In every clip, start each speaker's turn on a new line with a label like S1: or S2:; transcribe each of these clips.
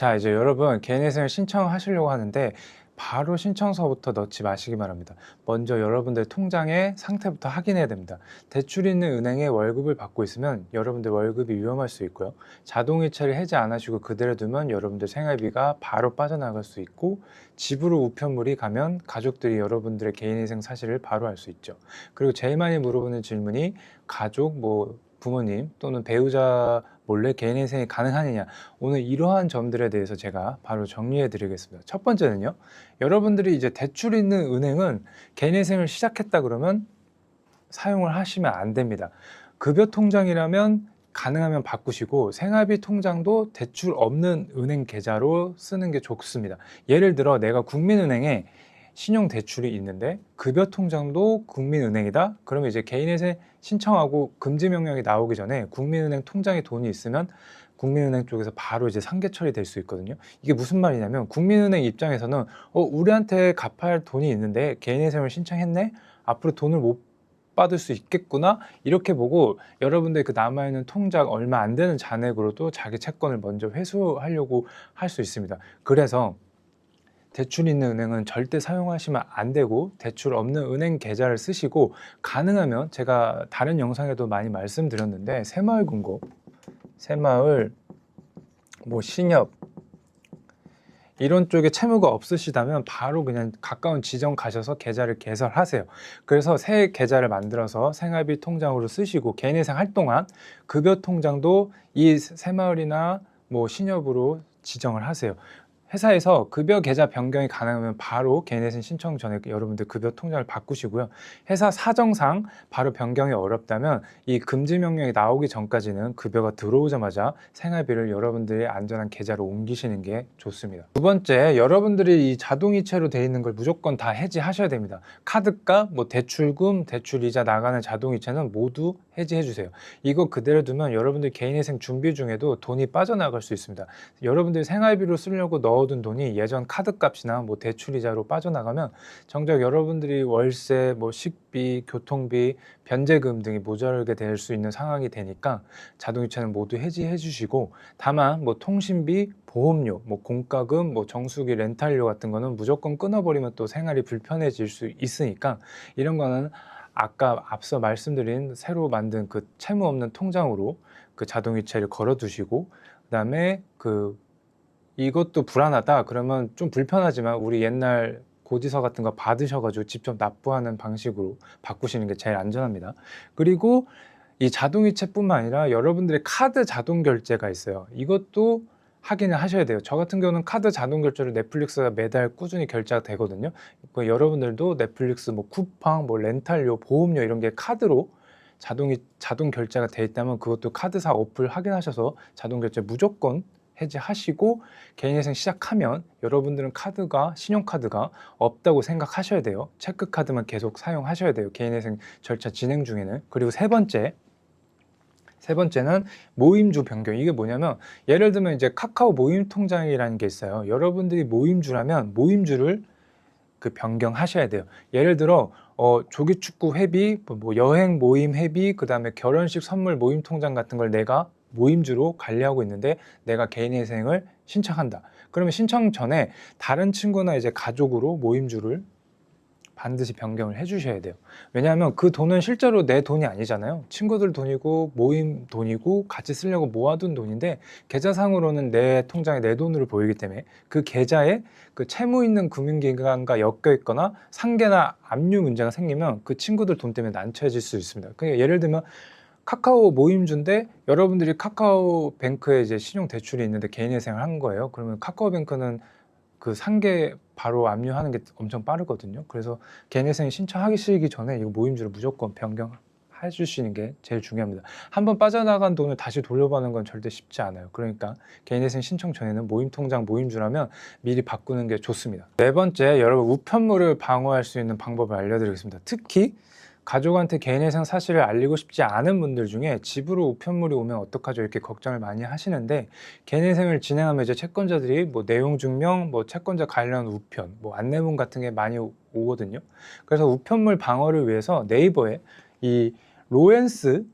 S1: 자, 이제 여러분 개인회생을 신청하시려고 하는데 바로 신청서부터 넣지 마시기 바랍니다. 먼저 여러분들 통장의 상태부터 확인해야 됩니다. 대출 있는 은행에 월급을 받고 있으면 여러분들 월급이 위험할 수 있고요. 자동이체를 해지 안 하시고 그대로 두면 여러분들 생활비가 바로 빠져나갈 수 있고, 집으로 우편물이 가면 가족들이 여러분들의 개인회생 사실을 바로 알 수 있죠. 그리고 제일 많이 물어보는 질문이 가족, 부모님 또는 배우자 몰래 개인회생이 가능하느냐. 오늘 이러한 점들에 대해서 제가 바로 정리해 드리겠습니다. 첫 번째는요, 여러분들이 이제 대출 있는 은행은 개인회생을 시작했다 그러면 사용을 하시면 안 됩니다. 급여 통장이라면 가능하면 바꾸시고, 생활비 통장도 대출 없는 은행 계좌로 쓰는 게 좋습니다. 예를 들어 내가 국민은행에 신용 대출이 있는데 급여 통장도 국민은행이다. 그러면 이제 개인회생 신청하고 금지 명령이 나오기 전에 국민은행 통장에 돈이 있으면 국민은행 쪽에서 바로 이제 상계 처리될 수 있거든요. 이게 무슨 말이냐면, 국민은행 입장에서는 우리한테 갚아야 할 돈이 있는데 개인회생을 신청했네? 앞으로 돈을 못 받을 수 있겠구나, 이렇게 보고 여러분들 그 남아있는 통장 얼마 안 되는 잔액으로도 자기 채권을 먼저 회수하려고 할 수 있습니다. 그래서 대출 있는 은행은 절대 사용하시면 안 되고, 대출 없는 은행 계좌를 쓰시고, 가능하면 제가 다른 영상에도 많이 말씀드렸는데 새마을금고, 새마을, 신협 이런 쪽에 채무가 없으시다면 바로 그냥 가까운 지점 가셔서 계좌를 개설하세요. 그래서 새 계좌를 만들어서 생활비 통장으로 쓰시고, 개인회생 할 동안 급여 통장도 이 새마을이나 신협으로 지정을 하세요. 회사에서 급여 계좌 변경이 가능하면 바로 개인회생 신청 전에 여러분들 급여 통장을 바꾸시고요. 회사 사정상 바로 변경이 어렵다면 이 금지 명령이 나오기 전까지는 급여가 들어오자마자 생활비를 여러분들의 안전한 계좌로 옮기시는 게 좋습니다. 두 번째, 여러분들이 이 자동이체로 되어 있는 걸 무조건 다 해지하셔야 됩니다. 카드값, 대출금, 대출이자 나가는 자동이체는 모두 해지해 주세요. 이거 그대로 두면 여러분들 개인회생 준비 중에도 돈이 빠져나갈 수 있습니다. 여러분들 생활비로 쓰려고 넣어둔 돈이 예전 카드값이나 대출이자로 빠져나가면 정작 여러분들이 월세, 식비, 교통비, 변제금 등이 모자라게 될 수 있는 상황이 되니까 자동이체는 모두 해지해 주시고, 다만 통신비, 보험료, 공과금, 정수기, 렌탈료 같은 거는 무조건 끊어버리면 또 생활이 불편해질 수 있으니까, 이런 거는 아까 앞서 말씀드린 새로 만든 그 채무 없는 통장으로 그 자동이체를 걸어 두시고, 그다음에 이것도 불안하다 그러면, 좀 불편하지만 우리 옛날 고지서 같은 거 받으셔가지고 직접 납부하는 방식으로 바꾸시는 게 제일 안전합니다. 그리고 이 자동이체뿐만 아니라 여러분들의 카드 자동 결제가 있어요. 이것도 확인을 하셔야 돼요. 저 같은 경우는 카드 자동 결제로 넷플릭스가 매달 꾸준히 결제가 되거든요. 여러분들도 넷플릭스 쿠팡, 렌탈료, 보험료 이런 게 카드로 자동 결제가 돼 있다면 그것도 카드사 어플 확인하셔서 자동 결제 무조건 해지하시고, 개인회생 시작하면 여러분들은 신용카드가 없다고 생각하셔야 돼요. 체크카드만 계속 사용하셔야 돼요, 개인회생 절차 진행 중에는. 그리고 세 번째는 모임주 변경. 이게 뭐냐면, 예를 들면 이제 카카오 모임 통장이라는 게 있어요. 여러분들이 모임주라면 모임주를 변경하셔야 돼요. 예를 들어 조기축구 회비, 여행 모임 회비, 그 다음에 결혼식 선물 모임 통장 같은 걸 내가 모임주로 관리하고 있는데 내가 개인회생을 신청한다. 그러면 신청 전에 다른 친구나 이제 가족으로 모임주를 반드시 변경을 해주셔야 돼요. 왜냐하면 그 돈은 실제로 내 돈이 아니잖아요. 친구들 돈이고 모임 돈이고 같이 쓰려고 모아둔 돈인데, 계좌상으로는 내 통장에 내 돈으로 보이기 때문에 그 계좌에 그 채무 있는 금융기관과 엮여 있거나 상계나 압류 문제가 생기면 그 친구들 돈 때문에 난처해질 수 있습니다. 그러니까 예를 들면 카카오 모임주인데 여러분들이 카카오뱅크에 이제 신용 대출이 있는데 개인회생을 한 거예요. 그러면 카카오뱅크는 그 상계 바로 압류하는 게 엄청 빠르거든요. 그래서 개인회생 신청하시기 전에 이거 모임주를 무조건 변경해 주시는 게 제일 중요합니다. 한번 빠져나간 돈을 다시 돌려받는 건 절대 쉽지 않아요. 그러니까 개인회생 신청 전에는 모임통장 모임주라면 미리 바꾸는 게 좋습니다. 네 번째, 여러분 우편물을 방어할 수 있는 방법을 알려드리겠습니다. 특히 가족한테 개인회생 사실을 알리고 싶지 않은 분들 중에 집으로 우편물이 오면 어떡하죠, 이렇게 걱정을 많이 하시는데, 개인회생을 진행하면 이제 채권자들이 내용 증명, 채권자 관련 우편, 안내문 같은 게 많이 오거든요. 그래서 우편물 방어를 위해서 네이버에 이 로엔스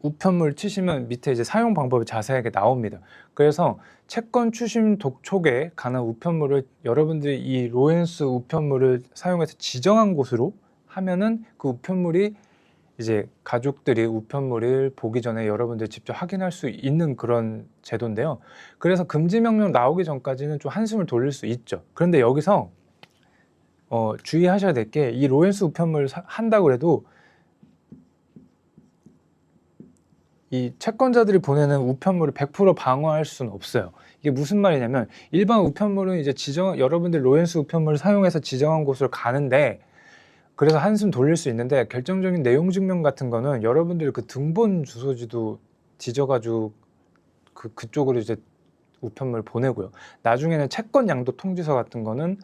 S1: 우편물 치시면 밑에 이제 사용 방법이 자세하게 나옵니다. 그래서 채권 추심 독촉에 관한 우편물을 여러분들이 이 로엔스 우편물을 사용해서 지정한 곳으로 하면은 그 우편물이 이제 가족들이 우편물을 보기 전에 여러분들이 직접 확인할 수 있는 그런 제도인데요. 그래서 금지 명령 나오기 전까지는 좀 한숨을 돌릴 수 있죠. 그런데 여기서 주의하셔야 될 게, 이 로엔스 우편물 한다고 해도 이 채권자들이 보내는 우편물을 100% 방어할 수는 없어요. 이게 무슨 말이냐면, 일반 우편물은 이제 여러분들 로엔스 우편물을 사용해서 지정한 곳으로 가는데, 그래서 한숨 돌릴 수 있는데, 결정적인 내용 증명 같은 거는 여러분들이 그 등본 주소지도 뒤져가지고 그쪽으로 이제 우편물 보내고요. 나중에는 채권 양도 통지서 같은 거는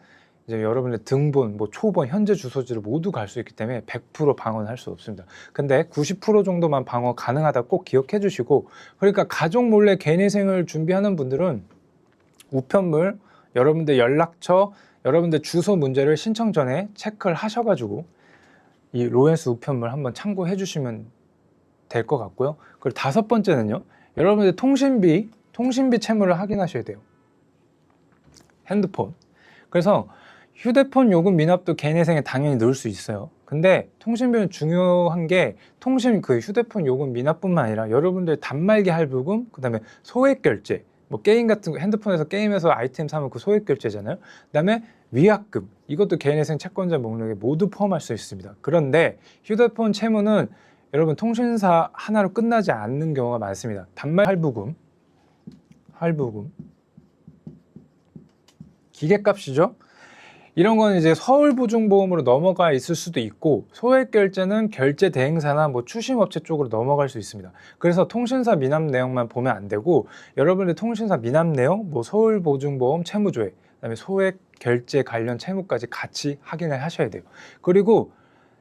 S1: 이제 여러분의 등본, 뭐 초본, 현재 주소지를 모두 갈 수 있기 때문에 100% 방어는 할 수 없습니다. 근데 90% 정도만 방어 가능하다 꼭 기억해 주시고, 그러니까 가족 몰래 개인회생을 준비하는 분들은 우편물, 여러분들 연락처, 여러분들 주소 문제를 신청 전에 체크를 하셔가지고 이 로엔스 우편물 한번 참고해 주시면 될 것 같고요. 그리고 다섯 번째는요, 여러분들 통신비 채무를 확인하셔야 돼요. 핸드폰. 그래서 휴대폰 요금 미납도 개인회생에 당연히 넣을 수 있어요. 근데 통신비는 중요한 게, 그 휴대폰 요금 미납뿐만 아니라 여러분들 단말기 할부금, 그 다음에 소액 결제, 뭐 게임 같은 거, 핸드폰에서 게임에서 아이템 사면 그 소액 결제잖아요. 그 다음에 위약금, 이것도 개인회생 채권자 목록에 모두 포함할 수 있습니다. 그런데 휴대폰 채무는 여러분 통신사 하나로 끝나지 않는 경우가 많습니다. 단말 할부금, 기계값이죠. 이런 건 이제 서울보증보험으로 넘어가 있을 수도 있고, 소액 결제는 결제 대행사나 뭐 추심업체 쪽으로 넘어갈 수 있습니다. 그래서 통신사 미납 내용만 보면 안 되고, 여러분들 통신사 미납 내용, 뭐 서울보증보험 채무조회, 그다음에 소액 결제 관련 채무까지 같이 확인을 하셔야 돼요. 그리고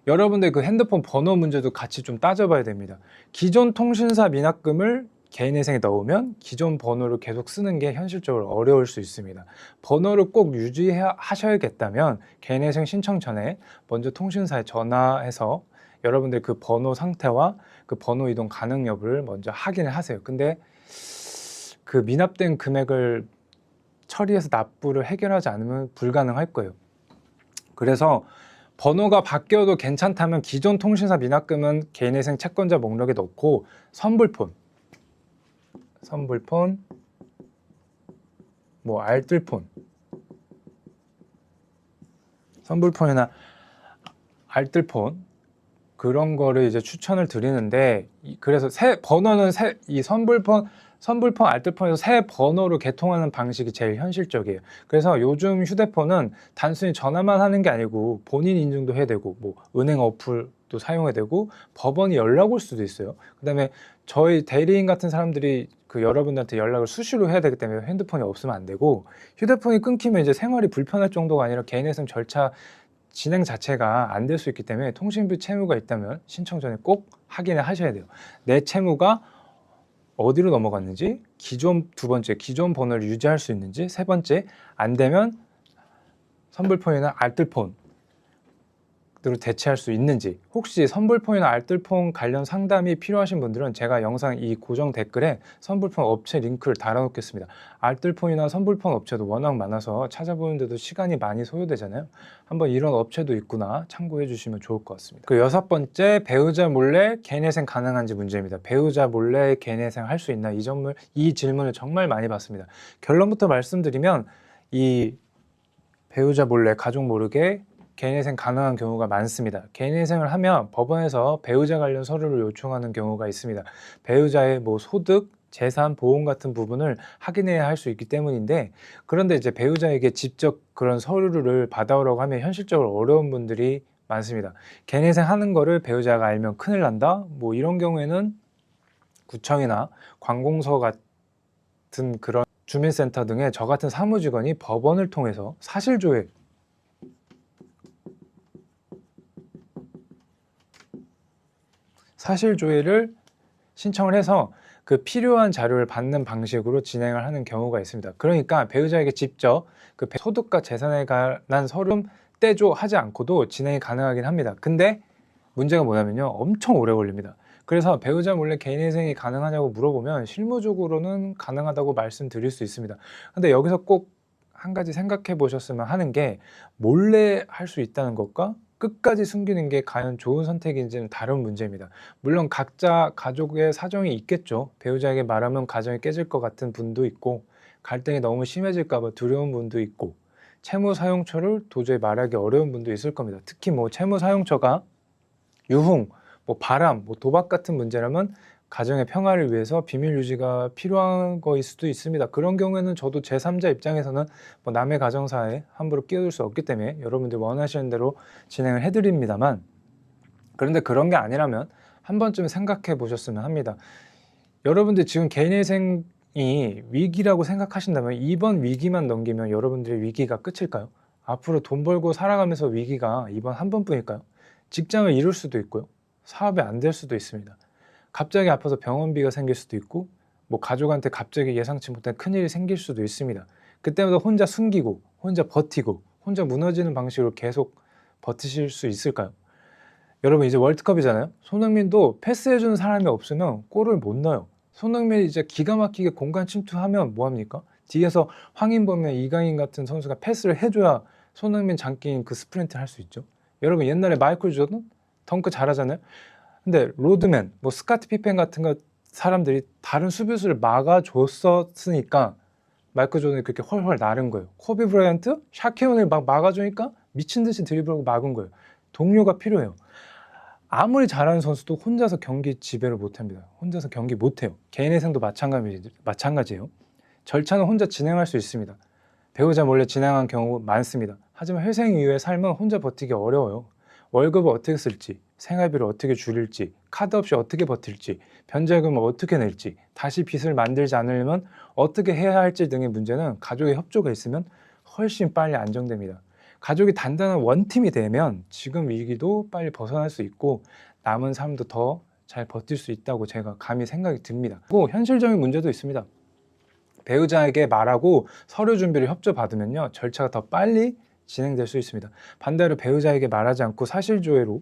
S1: 여러분들 그 핸드폰 번호 문제도 같이 좀 따져봐야 됩니다. 기존 통신사 미납금을 개인회생에 넣으면 기존 번호를 계속 쓰는 게 현실적으로 어려울 수 있습니다. 번호를 꼭 유지하셔야겠다면 개인회생 신청 전에 먼저 통신사에 전화해서 여러분들 그 번호 상태와 그 번호 이동 가능 여부를 먼저 확인을 하세요. 근데 그 미납된 금액을 처리해서 납부를 해결하지 않으면 불가능할 거예요. 그래서 번호가 바뀌어도 괜찮다면 기존 통신사 미납금은 개인회생 채권자 목록에 넣고, 선불폰, 뭐 선불폰이나 알뜰폰, 그런 거를 이제 추천을 드리는데, 그래서 이 선불폰, 알뜰폰에서 새 번호로 개통하는 방식이 제일 현실적이에요. 그래서 요즘 휴대폰은 단순히 전화만 하는 게 아니고 본인 인증도 해야 되고, 뭐 은행 어플도 사용해야 되고, 법원이 연락 올 수도 있어요. 그다음에 저희 대리인 같은 사람들이 그 여러분들한테 연락을 수시로 해야 되기 때문에 핸드폰이 없으면 안 되고, 휴대폰이 끊기면 이제 생활이 불편할 정도가 아니라 개인회생 절차 진행 자체가 안 될 수 있기 때문에 통신비 채무가 있다면 신청 전에 꼭 확인을 하셔야 돼요. 내 채무가 어디로 넘어갔는지, 두 번째, 기존 번호를 유지할 수 있는지, 세 번째, 안 되면 선불폰이나 알뜰폰 으로 대체할 수 있는지. 혹시 선불폰이나 알뜰폰 관련 상담이 필요하신 분들은 제가 영상 이 고정 댓글에 선불폰 업체 링크를 달아놓겠습니다. 알뜰폰이나 선불폰 업체도 워낙 많아서 찾아보는데도 시간이 많이 소요되잖아요. 한번 이런 업체도 있구나 참고해 주시면 좋을 것 같습니다. 그 여섯 번째, 배우자 몰래 개인회생 가능한지 문제입니다. 배우자 몰래 개인회생 할 수 있나, 이 질문을 정말 많이 받습니다. 결론부터 말씀드리면, 이 배우자 몰래 가족 모르게 개인회생 가능한 경우가 많습니다. 개인회생을 하면 법원에서 배우자 관련 서류를 요청하는 경우가 있습니다. 배우자의 뭐 소득, 재산, 보험 같은 부분을 확인해야 할 수 있기 때문인데, 그런데 이제 배우자에게 직접 그런 서류를 받아오라고 하면 현실적으로 어려운 분들이 많습니다. 개인회생 하는 거를 배우자가 알면 큰일 난다? 뭐 이런 경우에는 구청이나 관공서 같은 그런 주민센터 등의 저 같은 사무직원이 법원을 통해서 사실조회를 신청을 해서 그 필요한 자료를 받는 방식으로 진행을 하는 경우가 있습니다. 그러니까 배우자에게 직접 그 소득과 재산에 관한 서류 떼줘 하지 않고도 진행이 가능하긴 합니다. 근데 문제가 뭐냐면요, 엄청 오래 걸립니다. 그래서 배우자 몰래 개인회생이 가능하냐고 물어보면 실무적으로는 가능하다고 말씀드릴 수 있습니다. 근데 여기서 꼭 한 가지 생각해 보셨으면 하는 게 몰래 할 수 있다는 것과 끝까지 숨기는 게 과연 좋은 선택인지는 다른 문제입니다. 물론 각자 가족의 사정이 있겠죠. 배우자에게 말하면 가정이 깨질 것 같은 분도 있고 갈등이 너무 심해질까 봐 두려운 분도 있고 채무 사용처를 도저히 말하기 어려운 분도 있을 겁니다. 특히 뭐 채무 사용처가 유흥, 뭐 바람, 뭐 도박 같은 문제라면 가정의 평화를 위해서 비밀 유지가 필요한 거일 수도 있습니다. 그런 경우에는 저도 제3자 입장에서는 뭐 남의 가정사에 함부로 끼어들 수 없기 때문에 여러분들 원하시는 대로 진행을 해드립니다만, 그런데 그런 게 아니라면 한 번쯤 생각해 보셨으면 합니다. 여러분들 지금 개인회생이 위기라고 생각하신다면 이번 위기만 넘기면 여러분들의 위기가 끝일까요? 앞으로 돈 벌고 살아가면서 위기가 이번 한 번뿐일까요? 직장을 잃을 수도 있고요. 사업이 안 될 수도 있습니다. 갑자기 아파서 병원비가 생길 수도 있고 뭐 가족한테 갑자기 예상치 못한 큰일이 생길 수도 있습니다. 그때마다 혼자 숨기고 혼자 버티고 혼자 무너지는 방식으로 계속 버티실 수 있을까요? 여러분 이제 월드컵이잖아요. 손흥민도 패스해주는 사람이 없으면 골을 못 넣어요. 손흥민이 이제 기가 막히게 공간 침투하면 뭐합니까? 뒤에서 황인범이나 이강인 같은 선수가 패스를 해줘야 손흥민 장기인 그 스프린트를 할 수 있죠. 여러분 옛날에 마이클 조던 덩크 잘하잖아요. 근데 로드맨, 뭐 스카트 피펜 같은 사람들이 다른 수비수를 막아줬었으니까 마이클 조던이 그렇게 헐헐 나른 거예요. 코비 브라이언트, 샤키온을 막 막아주니까 미친 듯이 드리블하고 막은 거예요. 동료가 필요해요. 아무리 잘하는 선수도 혼자서 경기 지배를 못합니다. 혼자서 경기 못해요. 개인회생도 마찬가지예요. 절차는 혼자 진행할 수 있습니다. 배우자 몰래 진행한 경우 많습니다. 하지만 회생 이후의 삶은 혼자 버티기 어려워요. 월급을 어떻게 쓸지, 생활비를 어떻게 줄일지, 카드 없이 어떻게 버틸지, 변제금을 어떻게 낼지, 다시 빚을 만들지 않으려면 어떻게 해야 할지 등의 문제는 가족의 협조가 있으면 훨씬 빨리 안정됩니다. 가족이 단단한 원팀이 되면 지금 위기도 빨리 벗어날 수 있고 남은 삶도 더 잘 버틸 수 있다고 제가 감히 생각이 듭니다. 그리고 현실적인 문제도 있습니다. 배우자에게 말하고 서류 준비를 협조받으면요 절차가 더 빨리 진행될 수 있습니다. 반대로 배우자에게 말하지 않고 사실조회로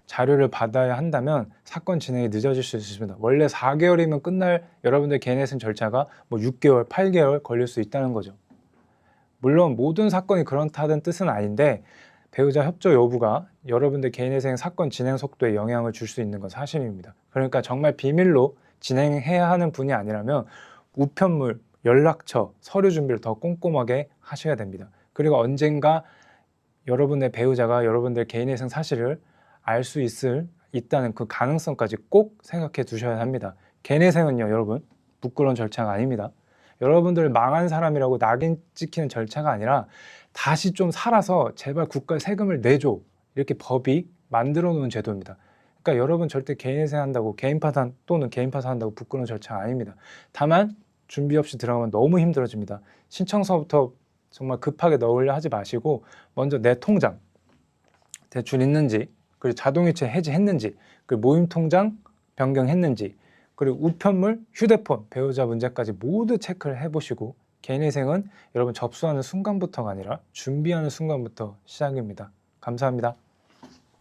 S1: 자료를 받아야 한다면 사건 진행이 늦어질 수 있습니다. 원래 4개월이면 끝날 여러분들 개인회생 절차가 뭐 6개월, 8개월 걸릴 수 있다는 거죠. 물론 모든 사건이 그렇다는 뜻은 아닌데 배우자 협조 여부가 여러분들 개인회생 사건 진행 속도에 영향을 줄 수 있는 건 사실입니다. 그러니까 정말 비밀로 진행해야 하는 분이 아니라면 우편물, 연락처, 서류 준비를 더 꼼꼼하게 하셔야 됩니다. 그리고 언젠가 여러분의 배우자가 여러분들 개인회생 사실을 알 수 있다는 그 가능성까지 꼭 생각해 두셔야 합니다. 개인회생은요 여러분 부끄러운 절차가 아닙니다. 여러분들 망한 사람이라고 낙인 찍히는 절차가 아니라 다시 좀 살아서 제발 국가에 세금을 내줘 이렇게 법이 만들어 놓은 제도입니다. 그러니까 여러분 절대 개인회생 한다고 개인 파산 또는 개인 파산한다고 부끄러운 절차가 아닙니다. 다만 준비 없이 들어가면 너무 힘들어집니다. 신청서부터 정말 급하게 넣으려 하지 마시고 먼저 내 통장 대출 있는지 그리고 자동이체 해지했는지 그리고 모임 통장 변경했는지 그리고 우편물, 휴대폰, 배우자 문제까지 모두 체크를 해보시고 개인회생은 여러분 접수하는 순간부터가 아니라 준비하는 순간부터 시작입니다. 감사합니다.